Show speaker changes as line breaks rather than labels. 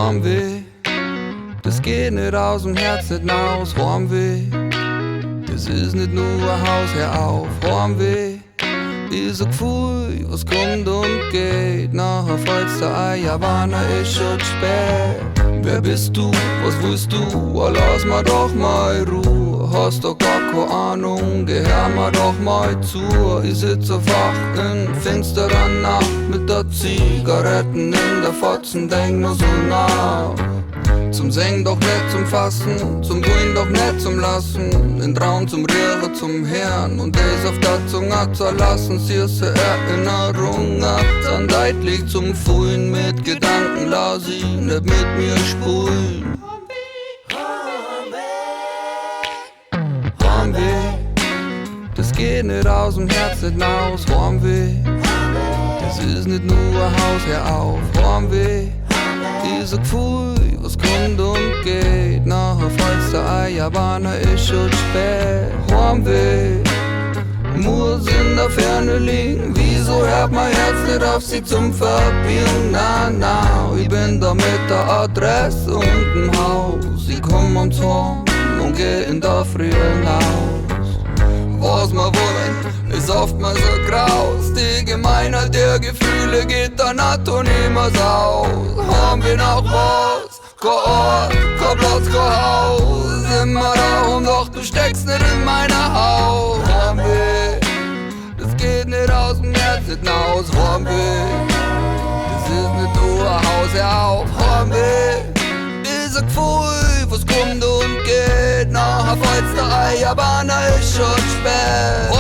Heimweh, das geht nicht aus dem Herz, nicht aus. Heimweh, das ist nicht nur ein Haus, hör auf. Heimweh ist ein Gefühl, was kommt und geht. Nachher fällt's der Ei, aber na ist schon spät. Wer bist du, was willst du, oh, lass mal doch mal Ruhe. Hast doch gar keine Ahnung, gehör mal doch mal zu. Ich sitz einfach in finsterer Nacht mit der Zigaretten in der Fotzen, denk nur so nach. Zum Singen doch nicht zum Fassen, zum Grün doch nicht zum Lassen, den Traum zum Rühren, zum Hören und das auf der Zunge zu lassen. Süße Erinnerungen, dann deutlich zum Fühlen, mit Gedanken lass ich nicht mit mir spulen. Heimweh, das geht nicht aus dem Herz, nicht aus. Heimweh, das ist nicht nur ein Haus, hör auf. Heimweh ist ein Gefühl, was kommt und geht. Nachher fällt's der Ei, aber na ist schon spät. Heimweh muss in der Ferne liegen. Wieso hört mein Herz nicht auf sie zum Verbiegen? Na, ich bin da mit der Adresse und dem Haus. Ich komm ums Heim und geh in der Früh hinaus. Was wir wollen, ist oftmals so graus. Die Gemeinheit der Gefühle geht der Natur niemals aus. Haben wir noch was? Kein Ort, kein Platz, kein Haus. Immer darum, doch du steckst nicht in meiner Haut. Haben wir, das geht nicht aus dem Herz, nicht aus. Haben wir, das ist nicht nur ein Haus, hör auf. Haben wir, ist ein Gefühl, was kommt und geht. Nachher fällt's der Ei, aber na ist schon spät.